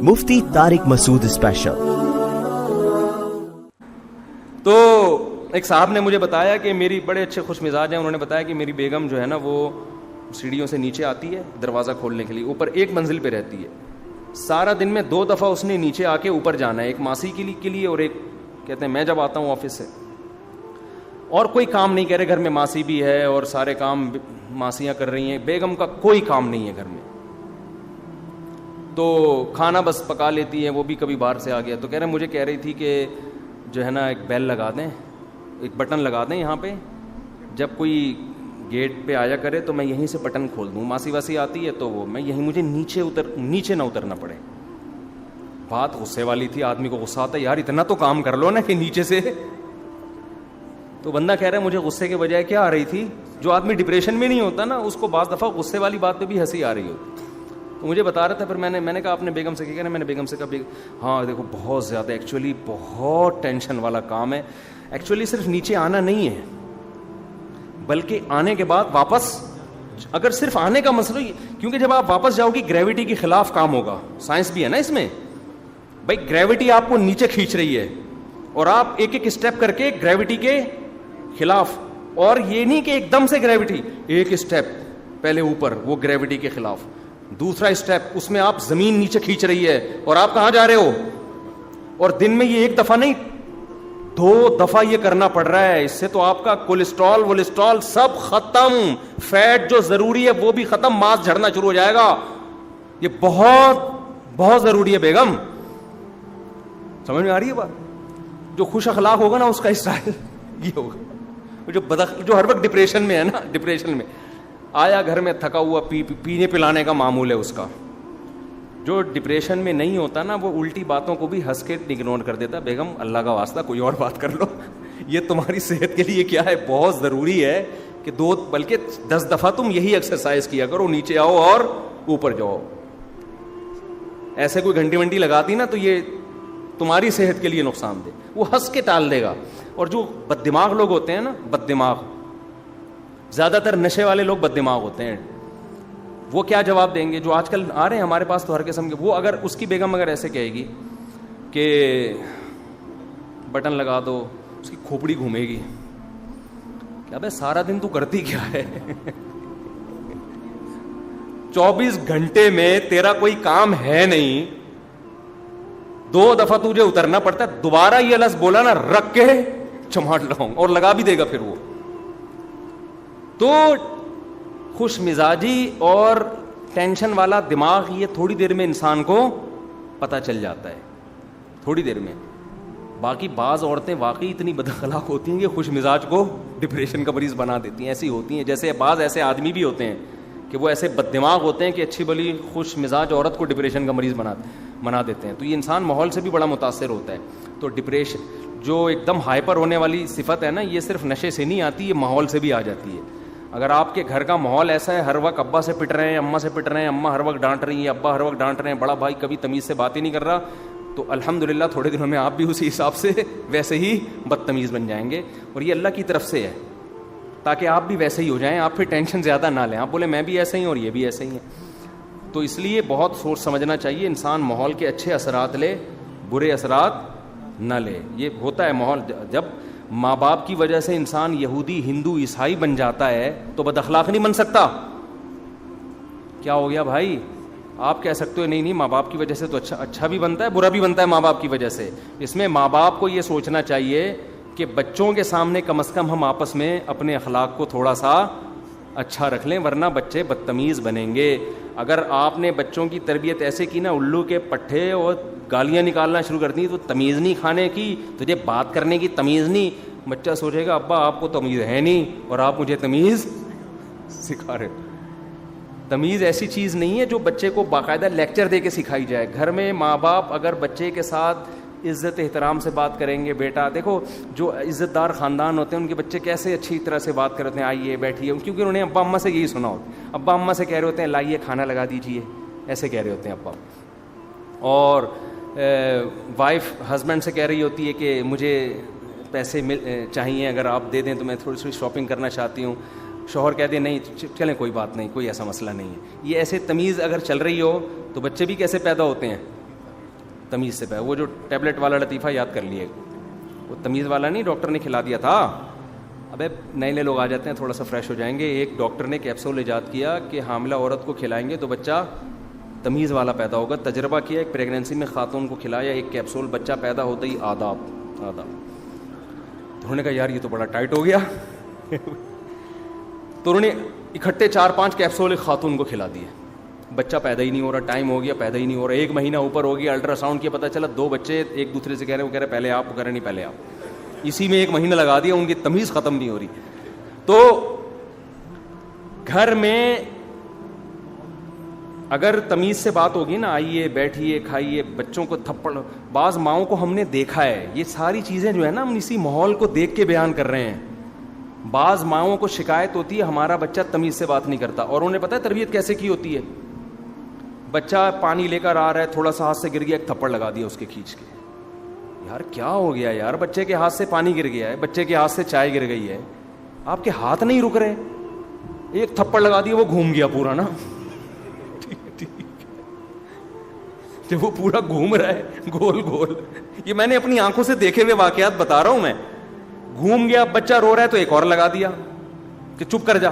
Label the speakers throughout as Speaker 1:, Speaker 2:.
Speaker 1: مفتی طارق مسعود special.
Speaker 2: تو ایک صاحب نے مجھے بتایا کہ میری بڑے اچھے خوش مزاج ہیں، انہوں نے بتایا کہ میری بیگم جو ہے نا وہ سیڑھیوں سے نیچے آتی ہے دروازہ کھولنے کے لیے، اوپر ایک منزل پہ رہتی ہے، سارا دن میں 2 دفعہ اس نے نیچے آ کے اوپر جانا ہے، ایک ماسی کے لیے اور ایک کہتے ہیں میں جب آتا ہوں آفس سے، اور کوئی کام نہیں کہہ رہے، گھر میں ماسی بھی ہے اور سارے کام ماسیاں کر رہی ہیں، بیگم کا کوئی کام نہیں ہے گھر میں، تو کھانا بس پکا لیتی ہیں، وہ بھی کبھی باہر سے آ گیا، تو کہہ رہے مجھے کہہ رہی تھی کہ جو ہے نا ایک بیل لگا دیں، ایک بٹن لگا دیں یہاں پہ، جب کوئی گیٹ پہ آیا کرے تو میں یہیں سے بٹن کھول دوں، ماسی واسی آتی ہے تو وہ میں یہیں، مجھے نیچے نہ اترنا پڑے۔ بات غصے والی تھی، آدمی کو غصہ آتا ہے یار اتنا تو کام کر لو نا کہ نیچے سے، تو بندہ کہہ رہا ہے مجھے غصے کے بجائے کیا آ رہی تھی، جو آدمی ڈپریشن میں نہیں ہوتا نا اس کو بعض دفعہ غصے والی بات پہ بھی ہنسی آ رہی ہوتی، تو مجھے بتا رہا تھا، پھر میں نے کہا اپنے بیگم سے کیا کہنا، میں نے بیگم سے کہا ہاں دیکھو بہت زیادہ ایکچولی بہت ٹینشن والا کام ہے، ایکچولی صرف نیچے آنا نہیں ہے بلکہ آنے کے بعد واپس، اگر صرف آنے کا مسئلہ، کیونکہ جب آپ واپس جاؤ گی گریوٹی کے خلاف کام ہوگا، سائنس بھی ہے نا اس میں بھائی، گریوٹی آپ کو نیچے کھینچ رہی ہے اور آپ ایک ایک اسٹیپ کر کے گریوٹی کے خلاف، اور یہ نہیں کہ ایک دم سے گریوٹی، ایک اسٹیپ پہلے اوپر وہ گریوٹی کے خلاف، دوسرا اسٹیپ اس میں آپ زمین نیچے کھینچ رہی ہے اور آپ کہاں جا رہے ہو، اور دن میں یہ 1 دفعہ نہیں 2 دفعہ یہ کرنا پڑ رہا ہے، اس سے تو آپ کا کولیسٹرول سب ختم، فیٹ جو ضروری ہے وہ بھی ختم، ماس جھڑنا شروع ہو جائے گا، یہ بہت بہت ضروری ہے بیگم، سمجھ میں آ رہی ہے بات؟ جو خوش اخلاق ہوگا نا اس کا اسٹائل یہ ہوگا، جو ہر وقت ڈپریشن میں ہے نا، ڈپریشن میں آیا گھر میں تھکا ہوا، پینے پلانے کا معمول ہے اس کا، جو ڈپریشن میں نہیں ہوتا نا وہ الٹی باتوں کو بھی ہنس کے اگنور کر دیتا، بیگم اللہ کا واسطہ کوئی اور بات کر لو، یہ تمہاری صحت کے لیے کیا ہے بہت ضروری ہے کہ 2 بلکہ 10 دفعہ تم یہی ایکسرسائز کیا کرو، نیچے آؤ اور اوپر جاؤ، ایسے کوئی گھنٹی ونٹی لگاتی نا تو یہ تمہاری صحت کے لیے نقصان دہ، وہ ہنس کے ٹال دے گا۔ اور جو بد دماغ لوگ ہوتے ہیں نا، بد دماغ، زیادہ تر نشے والے لوگ بد دماغ ہوتے ہیں، وہ کیا جواب دیں گے، جو آج کل آ رہے ہیں ہمارے پاس تو ہر قسم کے، وہ اگر اس کی بیگم اگر ایسے کہے گی کہ بٹن لگا دو، اس کی کھوپڑی گھومے گی، کیا بھائی سارا دن تو کرتی کیا ہے 24 گھنٹے میں تیرا کوئی کام ہے نہیں، 2 دفعہ تجھے اترنا پڑتا ہے، دوبارہ یہ لفظ بولا نا رکھ کے چماٹ لگاؤں، اور لگا بھی دے گا پھر وہ، تو خوش مزاجی اور ٹینشن والا دماغ یہ تھوڑی دیر میں انسان کو پتہ چل جاتا ہے، تھوڑی دیر میں۔ باقی بعض عورتیں واقعی اتنی بد اخلاق ہوتی ہیں کہ خوش مزاج کو ڈپریشن کا مریض بنا دیتی ہیں، ایسی ہوتی ہیں، جیسے بعض ایسے آدمی بھی ہوتے ہیں کہ وہ ایسے بد دماغ ہوتے ہیں کہ اچھی بلی خوش مزاج عورت کو ڈپریشن کا مریض بنا دیتے ہیں، تو یہ انسان ماحول سے بھی بڑا متاثر ہوتا ہے۔ تو ڈپریشن جو ایک دم ہائپر ہونے والی صفت ہے نا، یہ صرف نشے سے نہیں آتی، یہ ماحول سے بھی آ جاتی ہے۔ اگر آپ کے گھر کا ماحول ایسا ہے، ہر وقت ابا سے پٹ رہے ہیں، اماں سے پٹ رہے ہیں، اماں ہر وقت ڈانٹ رہی ہیں، ابا ہر وقت ڈانٹ رہے ہیں، بڑا بھائی کبھی تمیز سے بات ہی نہیں کر رہا، تو الحمدللہ تھوڑے دنوں میں آپ بھی اسی حساب سے ویسے ہی بدتمیز بن جائیں گے، اور یہ اللہ کی طرف سے ہے تاکہ آپ بھی ویسے ہی ہو جائیں، آپ پھر ٹینشن زیادہ نہ لیں، آپ بولے میں بھی ایسا ہی ہوں اور یہ بھی ایسے ہی ہیں۔ تو اس لیے بہت سوچ سمجھنا چاہیے، انسان ماحول کے اچھے اثرات لے، برے اثرات نہ لے۔ یہ ہوتا ہے ماحول، جب ماں باپ کی وجہ سے انسان یہودی، ہندو، عیسائی بن جاتا ہے تو بد اخلاق نہیں بن سکتا۔ کیا ہو گیا بھائی؟ آپ کہہ سکتے ہو نہیں ماں باپ کی وجہ سے تو اچھا بھی بنتا ہے، برا بھی بنتا ہے ماں باپ کی وجہ سے۔ اس میں ماں باپ کو یہ سوچنا چاہیے کہ بچوں کے سامنے کم از کم ہم آپس میں اپنے اخلاق کو تھوڑا سا اچھا رکھ لیں، ورنہ بچے بدتمیز بنیں گے۔ اگر آپ نے بچوں کی تربیت ایسے کی نا، الو کے پٹھے اور گالیاں نکالنا شروع کر دی، تو تمیز نہیں کھانے کی، تجھے بات کرنے کی تمیز نہیں، بچہ سوچے گا ابا آپ کو تمیز ہے نہیں اور آپ مجھے تمیز سکھا رہے۔ تمیز ایسی چیز نہیں ہے جو بچے کو باقاعدہ لیکچر دے کے سکھائی جائے۔ گھر میں ماں باپ اگر بچے کے ساتھ عزت احترام سے بات کریں گے، بیٹا دیکھو جو عزت دار خاندان ہوتے ہیں ان کے بچے کیسے اچھی طرح سے بات کرتے ہیں، آئیے بیٹھیے، کیونکہ انہوں نے ابا اماں سے یہی سنا ہوتا ہے، ابا اماں سے کہہ رہے ہوتے ہیں لائیے کھانا لگا دیجیے، ایسے کہہ رہے ہوتے ہیں ابا، اور وائف ہسبینڈ سے کہہ رہی ہوتی ہے کہ مجھے پیسے چاہیے، اگر آپ دے دیں تو میں تھوڑی سی شاپنگ کرنا چاہتی ہوں، شوہر کہہ دیں نہیں چلیں کوئی بات نہیں، کوئی ایسا مسئلہ نہیں ہے۔ یہ ایسے تمیز اگر چل رہی ہو تو بچے بھی کیسے پیدا ہوتے ہیں، تمیز سے پیدا. وہ جو ٹیبلٹ والا لطیفہ یاد کر لیے, وہ تمیز والا نہیں, ڈاکٹر نے کھلا دیا تھا. ابے نئے لوگ آ جاتے ہیں, تھوڑا سا فریش ہو جائیں گے. ایک ڈاکٹر نے کیپسول ایجاد کیا کہ حاملہ عورت کو کھلائیں گے تو بچہ تمیز والا پیدا ہوگا. تجربہ کیا, ایک پریگنینسی میں خاتون کو کھلایا ایک کیپسول, بچہ پیدا ہوتا ہی آداب. تو انہوں نے کہا یار یہ تو بڑا ٹائٹ ہو گیا. تو انہوں نے اکٹھے 4-5 کیپسول ایک خاتون کو کھلا دیے. بچہ پیدا ہی نہیں ہو رہا, ٹائم ہو گیا, پیدا ہی نہیں ہو رہا. 1 مہینہ اوپر ہو گیا, الٹرا ساؤنڈ کیا, پتہ چلا 2 بچے ایک دوسرے سے کہہ رہے ہیں, وہ کہہ رہے پہلے آپ, وہ کہہ رہے نہیں پہلے آپ. اسی میں 1 مہینہ لگا دیا, ان کی تمیز ختم نہیں ہو رہی. تو گھر میں اگر تمیز سے بات ہوگی نا, آئیے بیٹھیے کھائیے, بچوں کو تھپڑ, بعض ماؤں کو ہم نے دیکھا ہے, یہ ساری چیزیں جو ہے نا ہم اسی ماحول کو دیکھ کے بیان کر رہے ہیں. بعض ماؤں کو شکایت ہوتی ہے ہمارا بچہ تمیز سے بات نہیں کرتا, اور انہیں پتہ ہے تربیت کیسے کی ہوتی ہے. بچہ پانی لے کر آ رہا ہے, تھوڑا سا ہاتھ سے گر گیا, ایک تھپڑ لگا دیا اس کے کھینچ کے. یار کیا ہو گیا یار, بچے کے ہاتھ سے پانی گر گیا ہے, بچے کے ہاتھ سے چائے گر گئی ہے, آپ کے ہاتھ نہیں رک رہے, ایک تھپڑ لگا دیا, وہ گھوم گیا پورا نا. جب وہ پورا گھوم رہا ہے گول گول, یہ میں نے اپنی آنکھوں سے دیکھے ہوئے واقعات بتا رہا ہوں میں. گھوم گیا, بچہ رو رہا ہے تو ایک اور لگا دیا کہ چپ کر جا.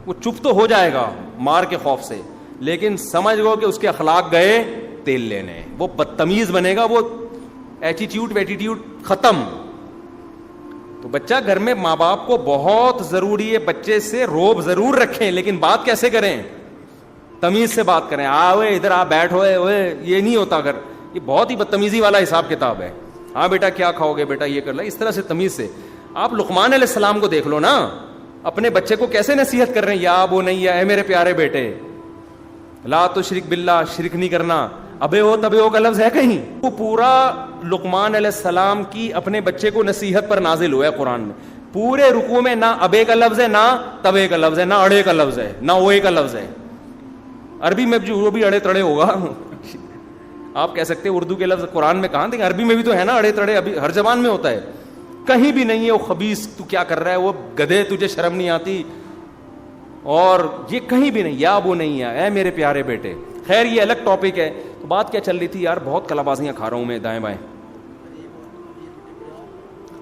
Speaker 2: وہ چپ تو ہو جائے گا مار کے خوف سے, لیکن سمجھ گو کہ اس کے اخلاق گئے تیل لینے, وہ بدتمیز بنے گا, وہ ایٹیٹیوڈ ویٹیٹیوڈ ختم. تو بچہ گھر میں ماں باپ کو بہت ضروری ہے, بچے سے روب ضرور رکھیں, لیکن بات کیسے کریں, تمیز سے بات کریں. اوے ادھر آپ بیٹھو, اوے یہ نہیں ہوتا گھر, یہ بہت ہی بدتمیزی والا حساب کتاب ہے. ہاں بیٹا کیا کھاؤ گے, بیٹا یہ کر لیں, اس طرح سے تمیز سے. آپ لقمان علیہ السلام کو دیکھ لو نا, اپنے بچے کو کیسے نصیحت کر رہے ہیں, یا ابو نہیں, اے میرے پیارے بیٹے, لا تشرک باللہ, شرک نہیں کرنا. ابے ہو تبے ہو کا لفظ ہے کہیں؟ وہ پورا لقمان علیہ السلام کی اپنے بچے کو نصیحت پر نازل ہوا ہے قرآن میں. پورے رکوع میں نہ ابے کا لفظ ہے, نہ تبے کا لفظ ہے, نہ اڑے کا لفظ ہے, نہ اوے کا لفظ ہے. عربی میں جو وہ بھی اڑے تڑے ہوگا, آپ کہہ سکتے ہیں اردو کے لفظ قرآن میں کہاں تھے, عربی میں بھی تو ہے نا اڑے تڑے, ابھی ہر زبان میں ہوتا ہے. کہیں بھی نہیں ہے وہ خبیث تو کیا کر رہا ہے, وہ گدھے تجھے شرم نہیں آتی, اور یہ کہیں بھی نہیں, یا وہ نہیں ہے, اے میرے پیارے بیٹے. خیر یہ الگ ٹاپک ہے. تو بات کیا چل رہی تھی یار, بہت کلا بازیاں کھا رہا ہوں میں دائیں بائیں.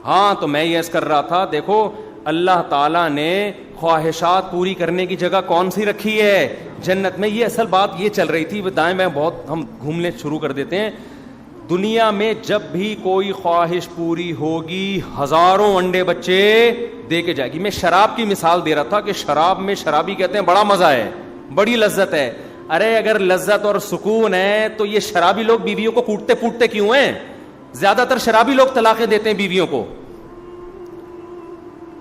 Speaker 2: ہاں تو میں یہ عرض کر رہا تھا, دیکھو اللہ تعالیٰ نے خواہشات پوری کرنے کی جگہ کون سی رکھی ہے جنت میں. یہ اصل بات یہ چل رہی تھی, دائیں بائیں بہت ہم گھومنے شروع کر دیتے ہیں. دنیا میں جب بھی کوئی خواہش پوری ہوگی, ہزاروں انڈے بچے دے کے جائے گی. میں شراب کی مثال دے رہا تھا کہ شراب میں شرابی کہتے ہیں بڑا مزہ ہے, بڑی لذت ہے. ارے اگر لذت اور سکون ہے تو یہ شرابی لوگ بیویوں کو کوٹتے پوٹتے کیوں ہیں؟ زیادہ تر شرابی لوگ طلاقیں دیتے ہیں بیویوں کو,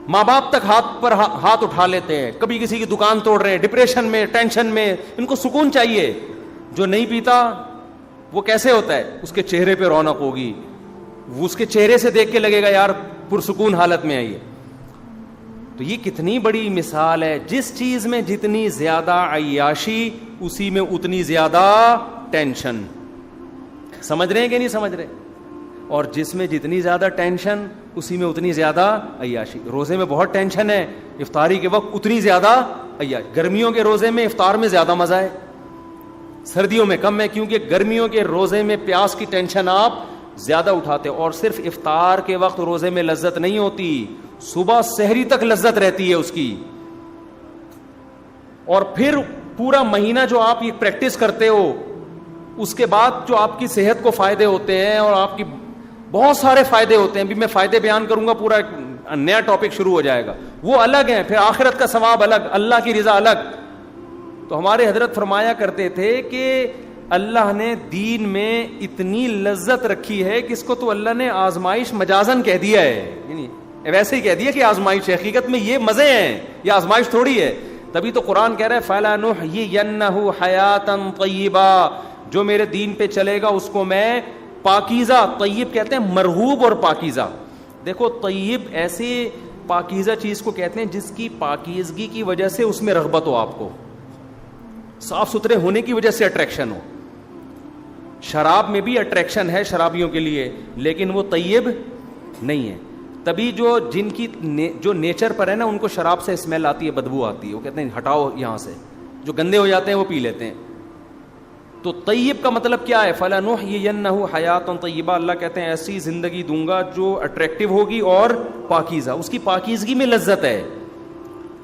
Speaker 2: ماں باپ تک ہاتھ اٹھا لیتے ہیں, کبھی کسی کی دکان توڑ رہے ہیں, ڈپریشن میں, ٹینشن میں. ان کو سکون چاہیے. جو نہیں پیتا وہ کیسے ہوتا ہے, اس کے چہرے پہ رونق ہوگی, وہ اس کے چہرے سے دیکھ کے لگے گا یار پرسکون حالت میں آئیے. تو یہ کتنی بڑی مثال ہے. جس چیز میں جتنی زیادہ عیاشی اسی میں اتنی زیادہ ٹینشن. سمجھ رہے ہیں کہ نہیں سمجھ رہے؟ اور جس میں جتنی زیادہ ٹینشن اسی میں اتنی زیادہ عیاشی. روزے میں بہت ٹینشن ہے, افطاری کے وقت اتنی زیادہ عیاشی. گرمیوں کے روزے میں افطار میں زیادہ مزہ ہے, سردیوں میں کم ہے, کیونکہ گرمیوں کے روزے میں پیاس کی ٹینشن آپ زیادہ اٹھاتے. اور صرف افطار کے وقت روزے میں لذت نہیں ہوتی, صبح سحری تک لذت رہتی ہے اس کی. اور پھر پورا مہینہ جو آپ یہ پریکٹس کرتے ہو, اس کے بعد جو آپ کی صحت کو فائدے ہوتے ہیں, اور آپ کی بہت سارے فائدے ہوتے ہیں. بھی میں فائدے بیان کروں گا, پورا ایک نیا ٹاپک شروع ہو جائے گا, وہ الگ ہیں. پھر آخرت کا ثواب الگ, اللہ کی رضا الگ. تو ہمارے حضرت فرمایا کرتے تھے کہ اللہ نے دین میں اتنی لذت رکھی ہے کہ اس کو تو اللہ نے آزمائش مجازن کہہ دیا ہے, یعنی ویسے ہی کہہ دیا کہ آزمائش ہے. حقیقت میں یہ مزے ہیں, یہ آزمائش تھوڑی ہے. تبھی تو قرآن کہہ رہا ہے فَلَنُحْيِيَنَّهُ حَيَاةً طَيِّبًا, جو میرے دین پہ چلے گا اس کو میں پاکیزہ, طیب کہتے ہیں مرغوب اور پاکیزہ. دیکھو طیب ایسی پاکیزہ چیز کو کہتے ہیں جس کی پاکیزگی کی وجہ سے اس میں رغبت ہو, آپ کو صاف ستھرے ہونے کی وجہ سے اٹریکشن ہو. شراب میں بھی اٹریکشن ہے شرابیوں کے لیے, لیکن وہ طیب نہیں ہے. تبھی جو جن کی جو نیچر پر ہے نا, ان کو شراب سے اسمیل آتی ہے, بدبو آتی ہے, وہ کہتے ہیں ہٹاؤ یہاں سے. جو گندے ہو جاتے ہیں وہ پی لیتے ہیں. تو طیب کا مطلب کیا ہے؟ فَلَنُحْيِيَنَّهُ حَيَاةً طَيِّبَةً، اللہ کہتے ہیں ایسی زندگی دوں گا جو اٹریکٹیو ہوگی اور پاکیزہ، اس کی پاکیزگی میں لذت ہے.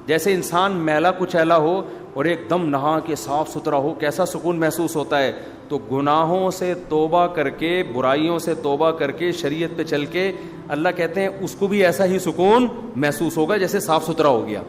Speaker 2: جیسے انسان میلا کچیلا ہو اور ایک دم نہا کے صاف ستھرا ہو، کیسا سکون محسوس ہوتا ہے. تو گناہوں سے توبہ کر کے، برائیوں سے توبہ کر کے، شریعت پہ چل کے، اللہ کہتے ہیں اس کو بھی ایسا ہی سکون محسوس ہوگا جیسے صاف ستھرا ہو گیا.